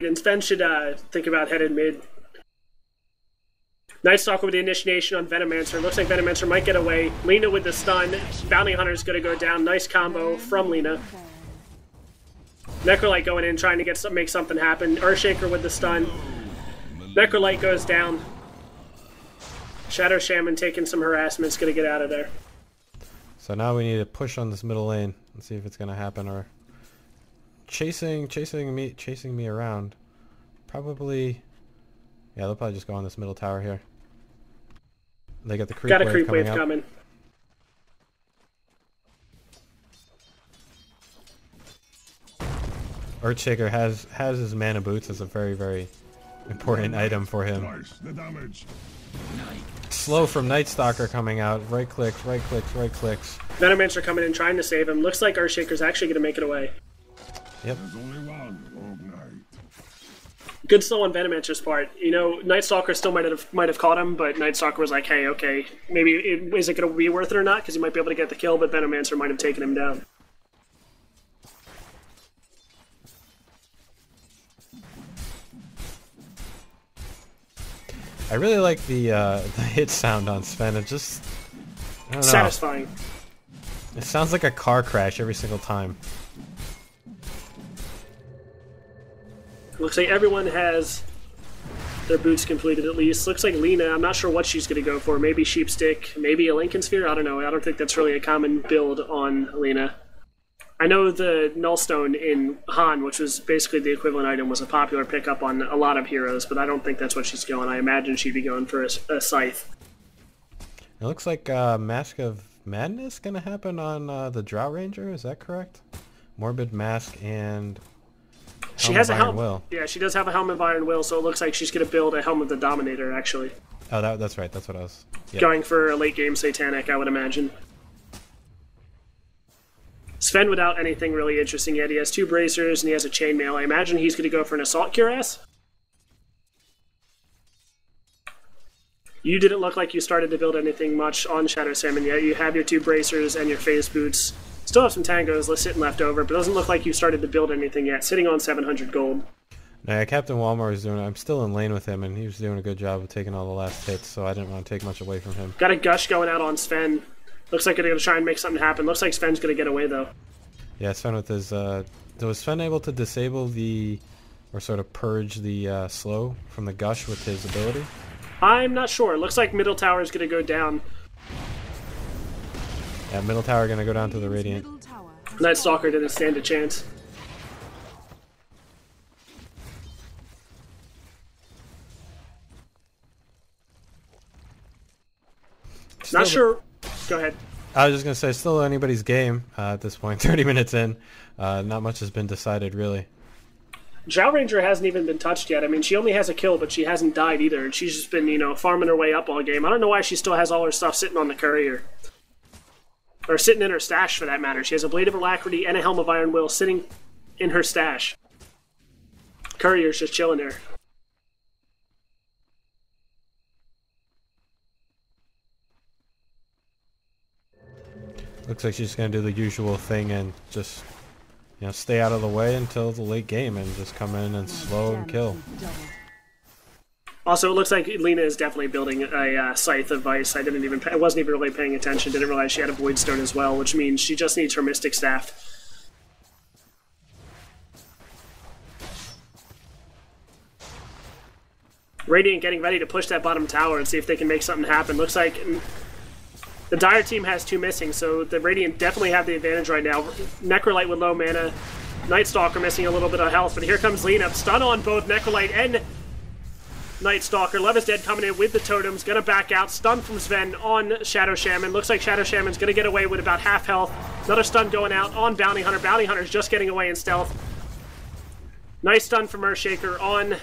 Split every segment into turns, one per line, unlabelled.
And Sven should think about headed mid. Night Stalker with the initiation on Venomancer. Looks like Venomancer might get away. Lena with the stun. Bounty Hunter's going to go down. Nice combo from Lena. Necrolite going in, trying to make something happen. Earthshaker with the stun. Necrolite goes down. Shadow Shaman taking some harassment. Is going to get out of there.
So now we need to push on this middle lane and see if it's going to happen, or chasing me around. Probably, yeah, they'll probably just go on this middle tower here. They got the creep
got a
wave
creep
coming
wave
up.
coming.
Earthshaker has his mana boots as a very, very important item for him. Slow from Night Stalker coming out. Right clicks, right clicks, right clicks.
Venomancer coming in, trying to save him. Looks like Earthshaker's actually going to make it away.
Yep.
Good slow on Venomancer's part. You know, Night Stalker still might have caught him, but Night Stalker was like, hey, okay, maybe is it going to be worth it or not? Because he might be able to get the kill, but Venomancer might have taken him down.
I really like the hit sound on Sven. It just, I don't know.
Satisfying.
It sounds like a car crash every single time.
Looks like everyone has their boots completed at least. Looks like Lena, I'm not sure what she's going to go for. Maybe Sheepstick, maybe a Lincoln Sphere? I don't know. I don't think that's really a common build on Lena. I know the Nullstone in Han, which was basically the equivalent item, was a popular pickup on a lot of heroes, but I don't think that's what she's going. I imagine she'd be going for a Scythe.
It looks like Mask of Madness going to happen on the Drow Ranger, is that correct? Morbid Mask and
She has a
Iron
helm.
Will.
Yeah, she does have a Helm of Iron Will, so it looks like she's going to build a Helm of the Dominator, actually.
Oh, that's right. That's what I was... Yep.
Going for a late game Satanic, I would imagine. Sven without anything really interesting yet. He has 2 bracers and he has a chainmail. I imagine he's going to go for an Assault Cuirass. You didn't look like you started to build anything much on Shadow Salmon yet. You have your 2 bracers and your phase boots. Still have some tangos sitting left over, but doesn't look like you started to build anything yet. Sitting on 700 gold.
Yeah, Captain Walmart was doing... I'm still in lane with him, and he was doing a good job of taking all the last hits, so I didn't want to take much away from him.
Got a Gush going out on Sven. Looks like they're going to try and make something happen. Looks like Sven's going to get away, though.
Yeah, Sven with his... was Sven able to disable the... or sort of purge the slow from the Gush with his ability?
I'm not sure. Looks like middle tower is going to go down.
Yeah, middle tower going to go down to the Radiant.
Night Stalker didn't stand a chance. Not sure. Go ahead.
I was just going to say, still anybody's game at this point, 30 minutes in. Not much has been decided, really.
Drow Ranger hasn't even been touched yet. I mean, she only has a kill, but she hasn't died either. And she's just been, you know, farming her way up all game. I don't know why she still has all her stuff sitting on the courier. Or sitting in her stash, for that matter. She has a Blade of Alacrity and a Helm of Iron Will sitting in her stash. Courier's just chilling there.
Looks like she's going to do the usual thing and just, you know, stay out of the way until the late game and just come in and slow and kill.
Also, it looks like Lena is definitely building a Scythe of Vice. I wasn't even really paying attention. Didn't realize she had a Void Stone as well, which means she just needs her Mystic Staff. Radiant getting ready to push that bottom tower and see if they can make something happen. Looks like the Dire team has 2 missing, so the Radiant definitely have the advantage right now. Necrolite with low mana. Night Stalker missing a little bit of health, but here comes Lena. Stun on both Necrolite and Night Stalker. Levis Dead coming in with the totems. Gonna back out. Stun from Sven on Shadow Shaman. Looks like Shadow Shaman's gonna get away with about half health. Another stun going out on Bounty Hunter. Bounty Hunter's just getting away in stealth. Nice stun from Earthshaker on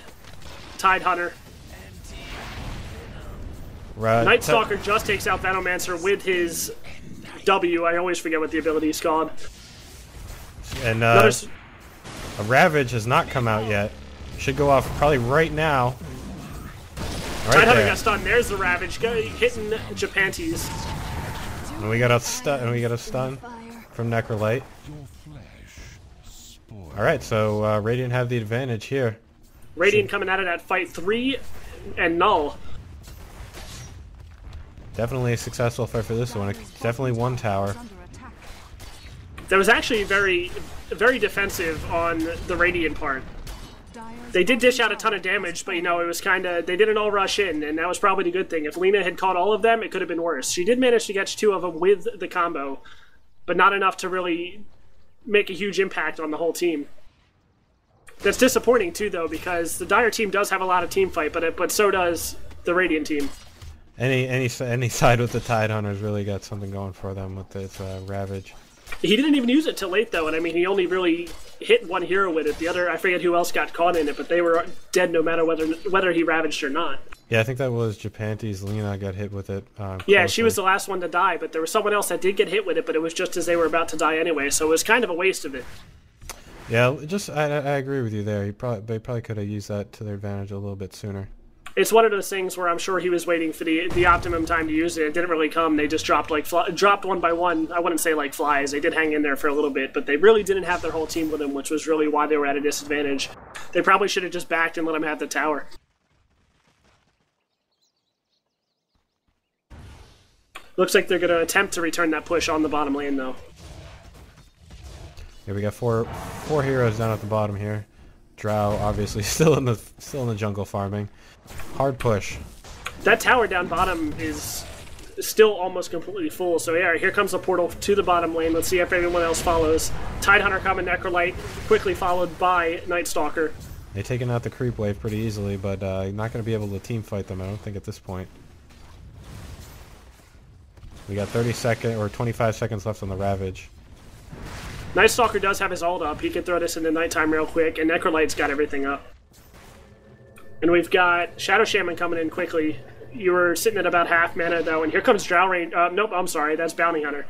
Tide Hunter.
Right.
Night Stalker just takes out Venomancer with his W. I always forget what the ability is called.
And a Ravage has not come out yet. Should go off probably right now.
Tide Hunter got stunned. There's the Ravage hitting Japantes.
And we got a stun from Necrolite. All right, so Radiant have the advantage here.
Radiant coming out of that fight 3 and null.
Definitely a successful fight for this one. Definitely one tower.
That was actually very, very defensive on the Radiant part. They did dish out a ton of damage, but you know, it was kind of, they didn't all rush in, and that was probably the good thing. If Lina had caught all of them, it could have been worse. She did manage to catch 2 of them with the combo, but not enough to really make a huge impact on the whole team. That's disappointing too, though, because the Dire team does have a lot of team fight, but so does the Radiant team.
Any side with the Tidehunters really got something going for them with its Ravage.
He didn't even use it till late, though, and I mean, he only really hit one hero with it. The other, I forget who else got caught in it, but they were dead no matter whether he ravaged or not.
Yeah, I think that was Japanti's Lina got hit with it.
Yeah, she was the last one to die, but there was someone else that did get hit with it, but it was just as they were about to die anyway, so it was kind of a waste of it.
Yeah, I agree with you there. They probably could have used that to their advantage a little bit sooner.
It's one of those things where I'm sure he was waiting for the optimum time to use it. It didn't really come. They just dropped dropped one by one. I wouldn't say like flies. They did hang in there for a little bit, but they really didn't have their whole team with them, which was really why they were at a disadvantage. They probably should have just backed and let them have the tower. Looks like they're going to attempt to return that push on the bottom lane, though.
Yeah, we got four heroes down at the bottom here. Drow obviously still in the jungle farming. Hard push.
That tower down bottom is still almost completely full. So yeah, here comes the portal to the bottom lane. Let's see if everyone else follows. Tidehunter coming, Necrolite, quickly followed by Night Stalker.
They've taken out the creep wave pretty easily, but not going to be able to team fight them, I don't think, at this point. We got 25 seconds left on the Ravage.
Night Stalker does have his ult up. He can throw this into nighttime real quick, and Necrolite's got everything up. And we've got Shadow Shaman coming in quickly. You were sitting at about half mana, though, and here comes Drow Rain. Nope, I'm sorry, that's Bounty Hunter.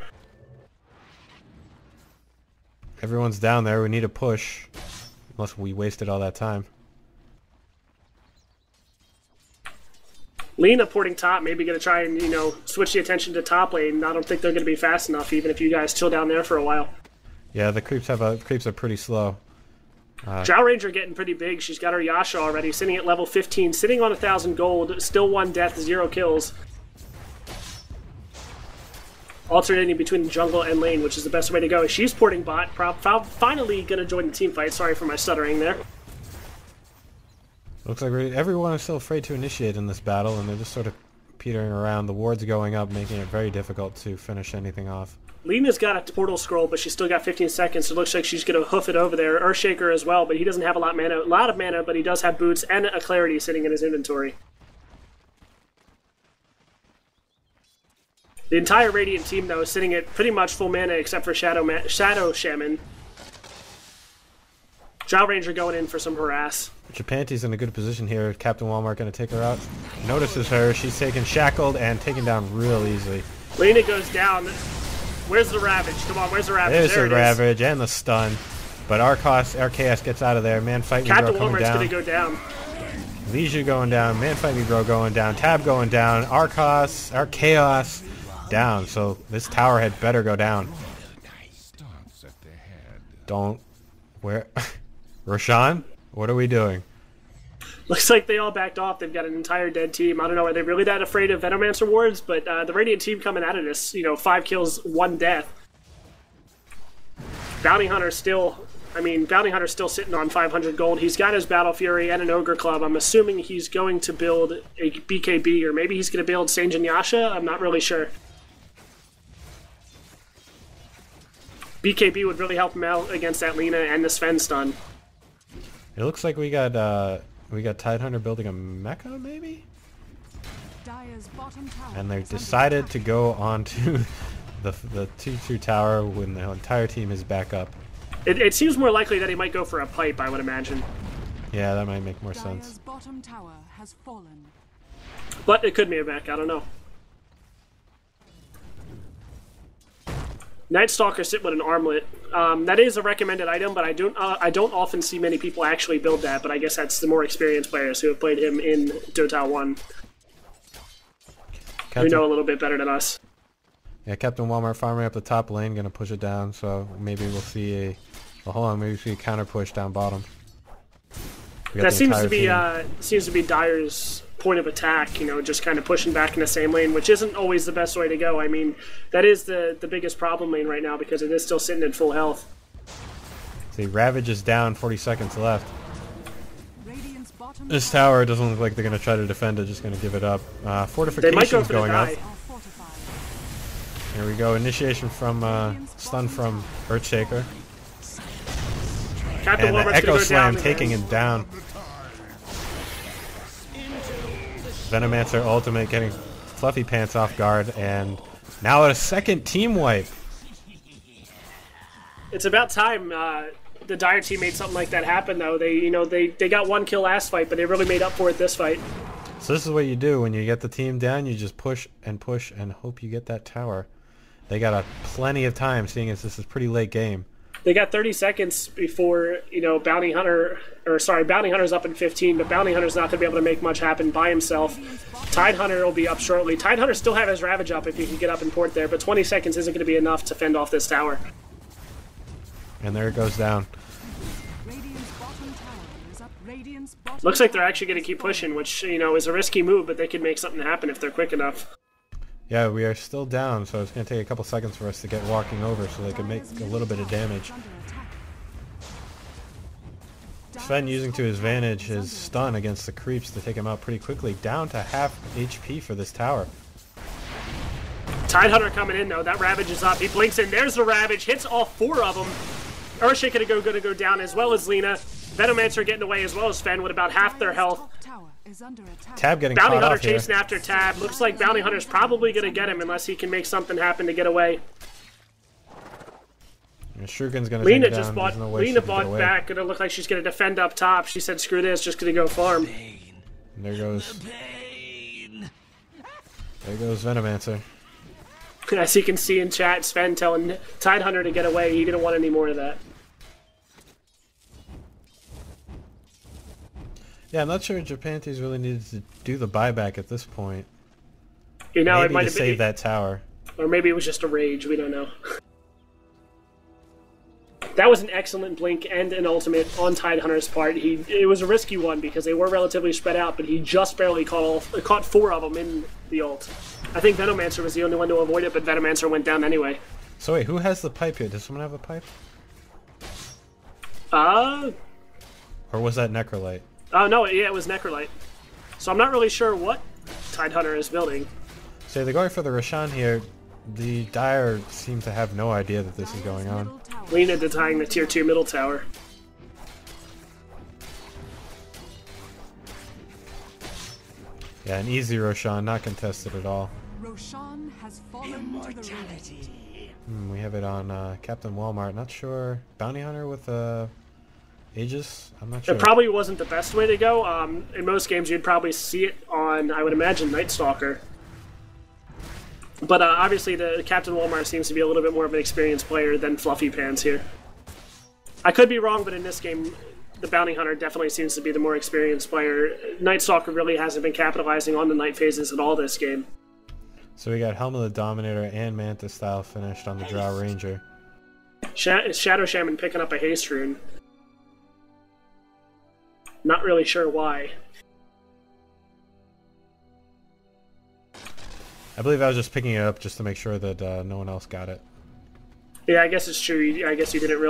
Everyone's down there. We need a push. Unless we wasted all that time.
Lina porting top, maybe going to try and, you know, switch the attention to top lane. I don't think they're going to be fast enough, even if you guys chill down there for a while.
Yeah, the creeps are pretty slow.
Drow Ranger getting pretty big. She's got her Yasha already, sitting at level 15, sitting on 1,000 gold, still 1 death, 0 kills. Alternating between the jungle and lane, which is the best way to go. She's porting bot, finally going to join the team fight. Sorry for my stuttering there.
Looks like everyone is still afraid to initiate in this battle, and they're just sort of petering around. The ward's going up, making it very difficult to finish anything off.
Lina's got a portal scroll, but she's still got 15 seconds, so it looks like she's going to hoof it over there. Earthshaker as well, but he doesn't have a lot of mana, but he does have boots and a clarity sitting in his inventory. The entire Radiant team, though, is sitting at pretty much full mana except for Shadow Shaman. Drow Ranger going in for some harass.
Japanti's in a good position here. Captain Walmart going to take her out. Notices her. She's taken shackled and taken down real easily.
Lina goes down. Where's the Ravage? Come on, where's the Ravage?
There's the Ravage and the stun. But Archaeus gets out of there. Man Fight Me Bro coming down.
Captain Walmart's going to go down.
Leisure going down. Man Fight Me Bro going down. Tab going down. Archaeus down. So this tower had better go down. Don't. Where? Roshan? What are we doing?
Looks like they all backed off. They've got an entire dead team. I don't know, are they really that afraid of Venomancer wards? But the Radiant team coming out of this, you know, 5 kills, 1 death. Bounty Hunter's still sitting on 500 gold. He's got his Battle Fury and an Ogre Club. I'm assuming he's going to build a BKB, or maybe he's going to build Sange and Yasha. I'm not really sure. BKB would really help him out against that Lina and the Sven stun.
It looks like we got Tidehunter building a mecha, maybe? And they decided to go onto the 2-2 tower when the entire team is back up.
It seems more likely that he might go for a pipe, I would imagine.
Yeah, that might make more sense.
Bottom tower has fallen.
But it could be a mech, I don't know. Night Stalker sit with an armlet. That is a recommended item, but I don't often see many people actually build that, but I guess that's the more experienced players who have played him in Dota 1. Who know a little bit better than us.
Yeah, Captain Walmart farming up the top lane, gonna push it down, so maybe we'll see a... Well, hold on, maybe we'll see a counter push down bottom. We got
That
the
seems to
entire
be
team.
seems to be Dyer's point of attack. You know, just kind of pushing back in the same lane, which isn't always the best way to go. I mean, that is the biggest problem lane right now because it is still sitting in full health.
See, Ravage is down, 40 seconds left.
Radiant's bottom
This tower doesn't look like they're going to try to defend it, just going to give it up.
They might go
Fortifications
for the
going up.
die.
are fortified.
Here we go, initiation from, stun from Earthshaker.
Captain
And the
Wilmer's gonna
Echo
go
Slam
down
taking
again.
him down. Venomancer ultimate getting Fluffy Pants off guard, and now a second team wipe.
It's about time the Dire team made something like that happen, though. They got one kill last fight, but they really made up for it this fight.
So this is what you do when you get the team down. You just push and hope you get that tower. They got plenty of time, seeing as this is pretty late game.
They got 30 seconds before, Bounty Hunter's up in 15, but Bounty Hunter's not going to be able to make much happen by himself. Tide Hunter will be up shortly. Tide Hunter still have his Ravage up if he can get up and port there, but 20 seconds isn't going to be enough to fend off this tower.
And there it goes down.
Radiant's bottom tower is up. Radiant's bottom
Looks like they're
tower
actually going to
is
keep
fallen.
pushing, which, is a risky move, but they could make something happen if they're quick enough.
Yeah, we are still down, so it's going to take a couple seconds for us to get walking over so they can make a little bit of damage.
Under attack.
Sven using to his advantage his stun against the creeps to take him out pretty quickly. Down to half HP for this tower.
Tide Hunter coming in, though. That Ravage is up. He blinks in. There's the Ravage. Hits all four of them. Earthshaker going to go down, as well as Lena. Venomancer getting away, as well as Sven, with about half their health.
Top tower is under attack.
Tab getting
Bounty
caught
Hunter
off here.
chasing after Tab. Looks like Bounty Hunter's probably going to get him unless he can make something happen to get away.
And Shuriken's going to take
Lena
him
just
down.
bought.
There's no way she
Lena
can get
bought
away.
back. Gonna look like she's going to defend up top. She said, "Screw this, just going to go farm."
And there goes Venomancer.
As you can see in chat, Sven telling Tide Hunter to get away. He didn't want any more of that.
Yeah, I'm not sure Japanese really needed to do the buyback at this point.
It
Maybe
might
to
have
save
been,
that tower.
or maybe it was just a rage. We don't know. That was an excellent blink and an ultimate on Tide Hunter's part. It was a risky one because they were relatively spread out, but he just barely caught four of them in the ult. I think Venomancer was the only one to avoid it, but Venomancer went down anyway.
So wait, who has the pipe here? Does someone have a pipe? Or was that Necrolite?
Oh no, yeah, it was Necrolite. So I'm not really sure what Tide Hunter is building.
So they're going for the Roshan here. The Dire seem to have no idea that this is going on.
Middle tower
Lena denying the tier 2 middle tower.
Yeah, an easy Roshan, not contested at all.
Roshan has fallen to the radiant.
We have it on Captain Walmart. Not sure. Bounty Hunter with Aegis? I'm not sure.
It probably wasn't the best way to go. In most games, you'd probably see it on, I would imagine, Night Stalker. But obviously, the Captain Walmart seems to be a little bit more of an experienced player than Fluffy Pants here. I could be wrong, but in this game, the Bounty Hunter definitely seems to be the more experienced player. Night Stalker really hasn't been capitalizing on the night phases at all this game.
So we got Helm of the Dominator and Mantis style finished on the Drow Ranger.
Shadow Shaman picking up a haste rune. Not really sure why.
I believe I was just picking it up just to make sure that no one else got it.
Yeah, I guess it's true. I guess you didn't realize.